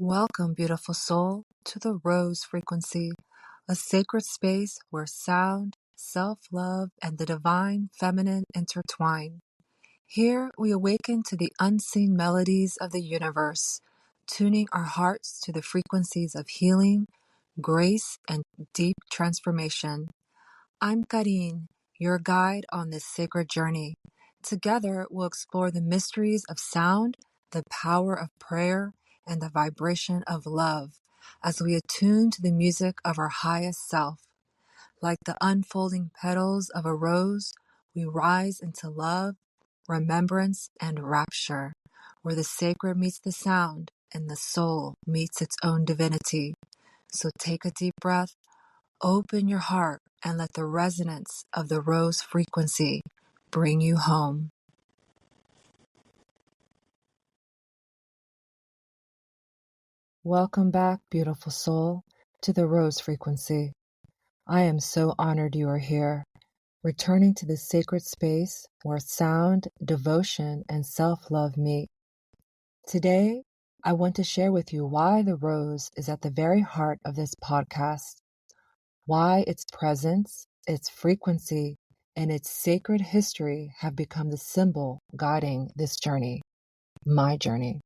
Welcome, beautiful soul, to the Rose Frequency, a sacred space where sound, self-love, and the divine feminine intertwine. Here we awaken to the unseen melodies of the universe, tuning our hearts to the frequencies of healing, grace, and deep transformation. I'm Karine, your guide on this sacred journey. Together, we'll explore the mysteries of sound, the power of prayer, and the vibration of love as we attune to the music of our highest self. Like the unfolding petals of a rose, we rise into love, remembrance, and rapture, where the sacred meets the sound and the soul meets its own divinity. So take a deep breath. Open your heart and let the resonance of the rose frequency bring you home. Welcome back, beautiful soul, to the rose frequency. I am so honored you are here, returning to this sacred space where sound, devotion, and self-love meet. Today, I want to share with you why the rose is at the very heart of this podcast, why its presence, its frequency, and its sacred history have become the symbol guiding this journey, my journey.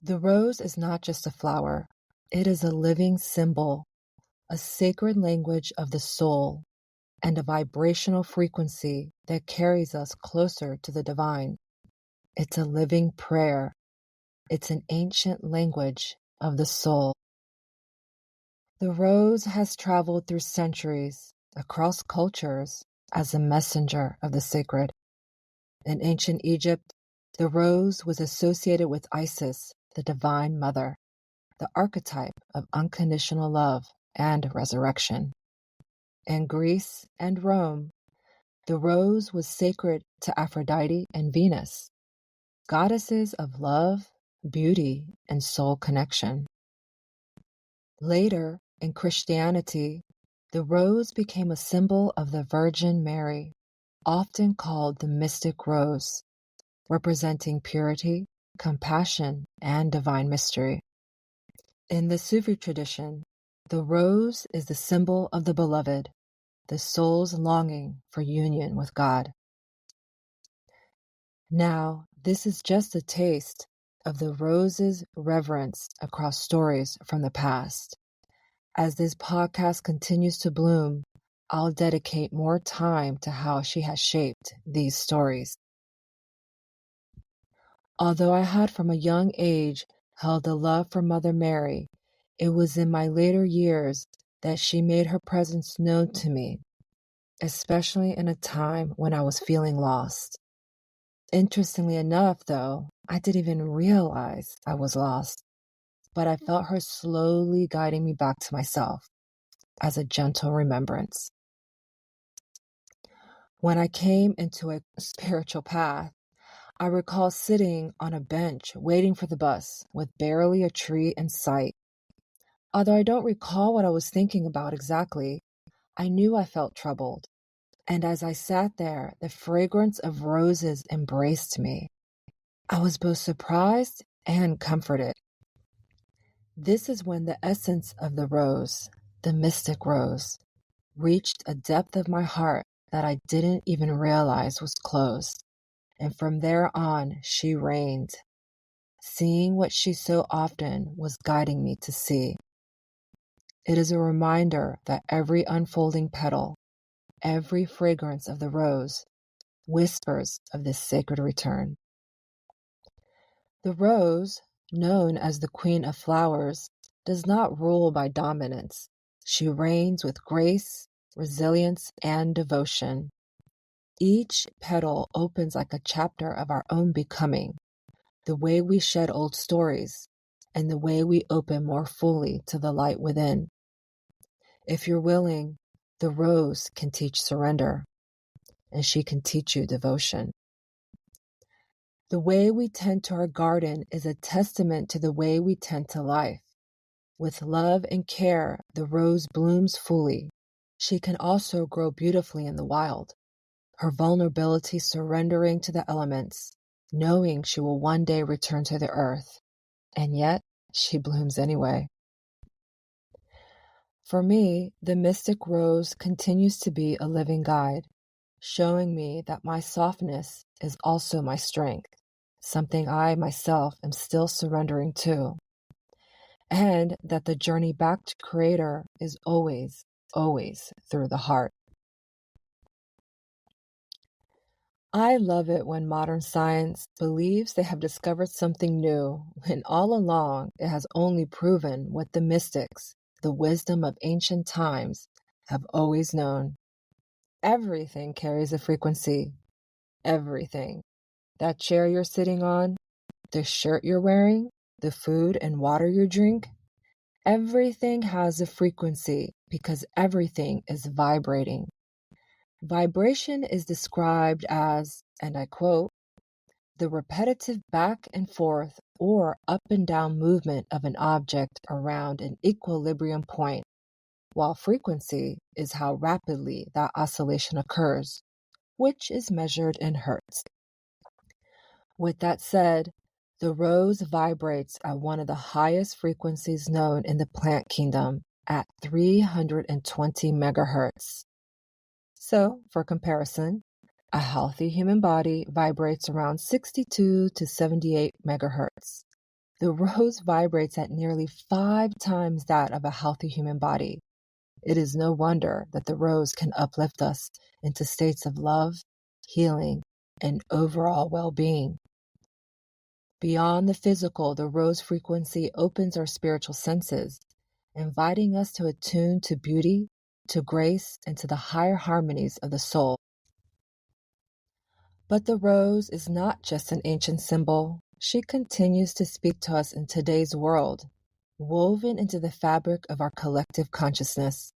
The rose is not just a flower, it is a living symbol, a sacred language of the soul, and a vibrational frequency that carries us closer to the divine. It's a living prayer. It's an ancient language of the soul. The rose has traveled through centuries, across cultures, as a messenger of the sacred. In ancient Egypt, the rose was associated with Isis, the divine mother, the archetype of unconditional love and resurrection. In Greece and Rome, the rose was sacred to Aphrodite and Venus, goddesses of love, beauty, and soul connection. Later, in Christianity, the rose became a symbol of the Virgin Mary, often called the mystic rose, representing purity, compassion, and divine mystery. In the Sufi tradition, the rose is the symbol of the beloved, the soul's longing for union with God. Now, this is just a taste of the rose's reverence across stories from the past. As this podcast continues to bloom, I'll dedicate more time to how she has shaped these stories. Although I had from a young age held a love for Mother Mary, it was in my later years that she made her presence known to me, especially in a time when I was feeling lost. Interestingly enough, though, I didn't even realize I was lost, but I felt her slowly guiding me back to myself as a gentle remembrance. When I came into a spiritual path, I recall sitting on a bench waiting for the bus with barely a tree in sight. Although I don't recall what I was thinking about exactly, I knew I felt troubled. And as I sat there, the fragrance of roses embraced me. I was both surprised and comforted. This is when the essence of the rose, the mystic rose, reached a depth of my heart that I didn't even realize was closed. And from there on, she reigned, seeing what she so often was guiding me to see. It is a reminder that every unfolding petal, every fragrance of the rose, whispers of this sacred return. The rose, known as the Queen of Flowers, does not rule by dominance. She reigns with grace, resilience, and devotion. Each petal opens like a chapter of our own becoming, the way we shed old stories, and the way we open more fully to the light within. If you're willing, the rose can teach surrender, and she can teach you devotion. The way we tend to our garden is a testament to the way we tend to life. With love and care, the rose blooms fully. She can also grow beautifully in the wild, her vulnerability surrendering to the elements, knowing she will one day return to the earth, and yet she blooms anyway. For me, the mystic rose continues to be a living guide, showing me that my softness is also my strength, something I myself am still surrendering to, and that the journey back to Creator is always, always through the heart. I love it when modern science believes they have discovered something new, when all along it has only proven what the mystics, the wisdom of ancient times, have always known. Everything carries a frequency. Everything. That chair you're sitting on, the shirt you're wearing, the food and water you drink, everything has a frequency because everything is vibrating. Vibration is described as, and I quote, the repetitive back and forth or up and down movement of an object around an equilibrium point, while frequency is how rapidly that oscillation occurs, which is measured in hertz. With that said, the rose vibrates at one of the highest frequencies known in the plant kingdom at 320 megahertz. So, for comparison, a healthy human body vibrates around 62 to 78 megahertz. The rose vibrates at nearly 5 times that of a healthy human body. It is no wonder that the rose can uplift us into states of love, healing, and overall well-being. Beyond the physical, the rose frequency opens our spiritual senses, inviting us to attune to beauty, to grace, and to the higher harmonies of the soul. But the rose is not just an ancient symbol. She continues to speak to us in today's world, woven into the fabric of our collective consciousness.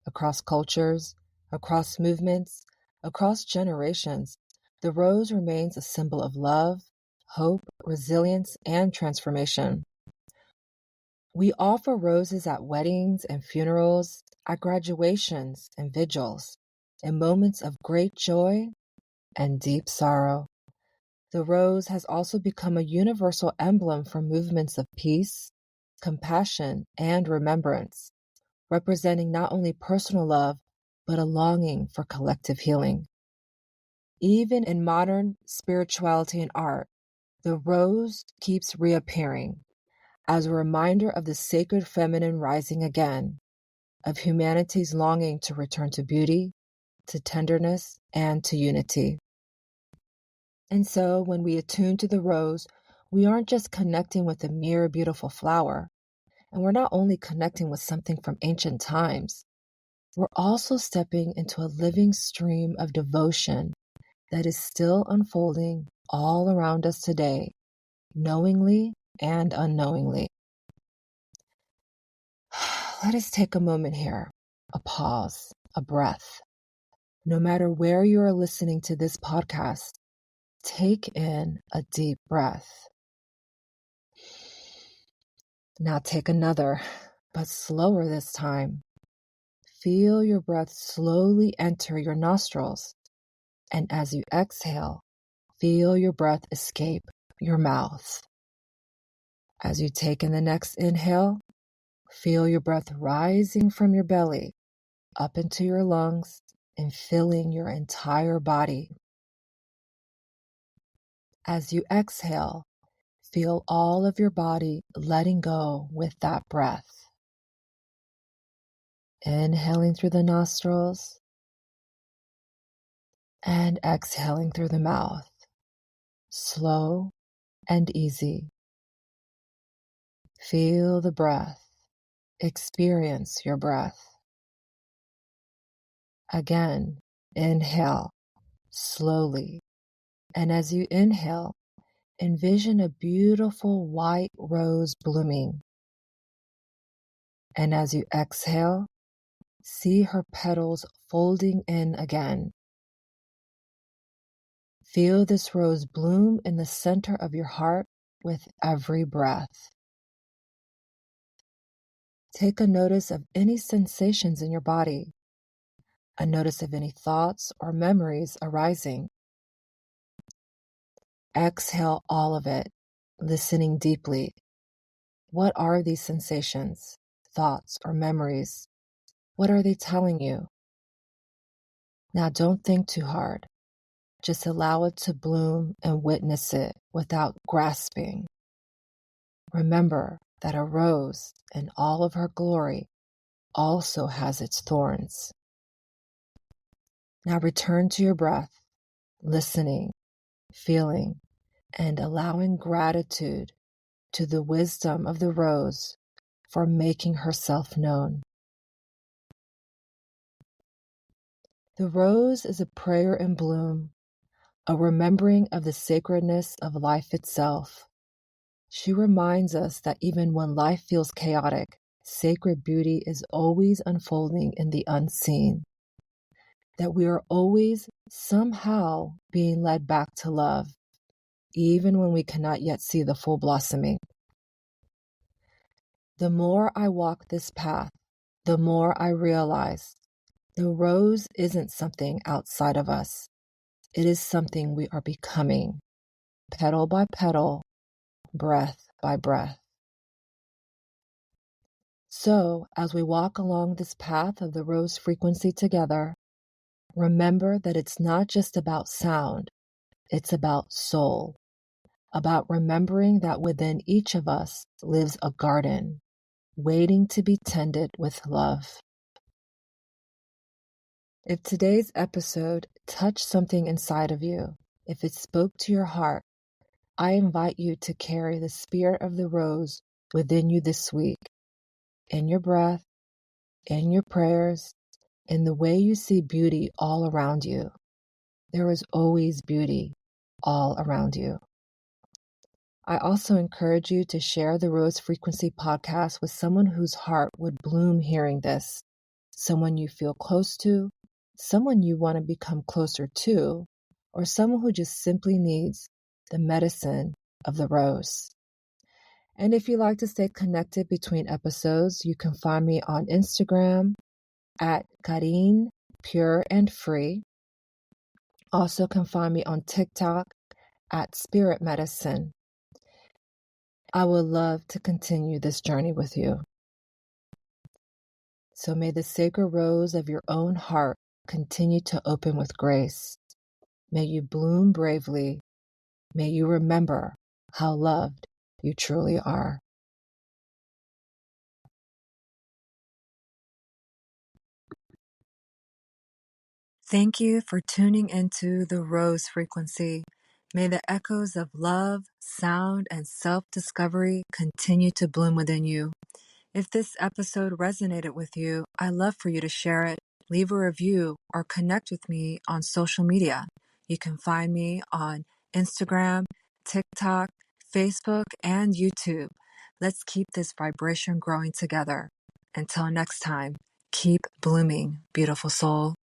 Across cultures, across movements, across generations, the rose remains a symbol of love, hope, resilience, and transformation. We offer roses at weddings and funerals, at graduations and vigils, in moments of great joy and deep sorrow. The rose has also become a universal emblem for movements of peace, compassion, and remembrance, representing not only personal love, but a longing for collective healing. Even in modern spirituality and art, the rose keeps reappearing as a reminder of the sacred feminine rising again, of humanity's longing to return to beauty, to tenderness, and to unity. And so, when we attune to the rose, we aren't just connecting with a mere beautiful flower, and we're not only connecting with something from ancient times, we're also stepping into a living stream of devotion that is still unfolding all around us today, knowingly and unknowingly. Let us take a moment here, a pause, a breath. No matter where you are listening to this podcast, take in a deep breath. Now take another, but slower this time. Feel your breath slowly enter your nostrils, and as you exhale, feel your breath escape your mouth. As you take in the next inhale, feel your breath rising from your belly up into your lungs and filling your entire body. As you exhale, feel all of your body letting go with that breath. Inhaling through the nostrils and exhaling through the mouth. Slow and easy. Feel the breath. Experience your breath. Again, inhale slowly. And as you inhale, envision a beautiful white rose blooming. And as you exhale, see her petals folding in again. Feel this rose bloom in the center of your heart with every breath. Take a notice of any sensations in your body, a notice of any thoughts or memories arising. Exhale all of it, listening deeply. What are these sensations, thoughts, or memories? What are they telling you? Now don't think too hard. Just allow it to bloom and witness it without grasping. Remember that a rose, in all of her glory, also has its thorns. Now return to your breath, listening, feeling, and allowing gratitude to the wisdom of the rose for making herself known. The rose is a prayer in bloom, a remembering of the sacredness of life itself. She reminds us that even when life feels chaotic, sacred beauty is always unfolding in the unseen, that we are always somehow being led back to love, even when we cannot yet see the full blossoming. The more I walk this path, the more I realize the rose isn't something outside of us. It is something we are becoming, petal by petal, breath by breath. So, as we walk along this path of the rose frequency together, remember that it's not just about sound, it's about soul, about remembering that within each of us lives a garden, waiting to be tended with love. If today's episode touched something inside of you, if it spoke to your heart, I invite you to carry the spirit of the rose within you this week, in your breath, in your prayers, in the way you see beauty all around you. There is always beauty all around you. I also encourage you to share the Rose Frequency podcast with someone whose heart would bloom hearing this, someone you feel close to, someone you want to become closer to, or someone who just simply needs the medicine of the rose. And if you like to stay connected between episodes, you can find me on Instagram at Karine Pure and Free. Also can find me on TikTok at Spirit Medicine. I would love to continue this journey with you. So may the sacred rose of your own heart continue to open with grace. May you bloom bravely. May you remember how loved you truly are. Thank you for tuning into the Rose Frequency. May the echoes of love, sound, and self-discovery continue to bloom within you. If this episode resonated with you, I'd love for you to share it, leave a review, or connect with me on social media. You can find me on Instagram, TikTok, Facebook, and YouTube. Let's keep this vibration growing together. Until next time, keep blooming, beautiful soul.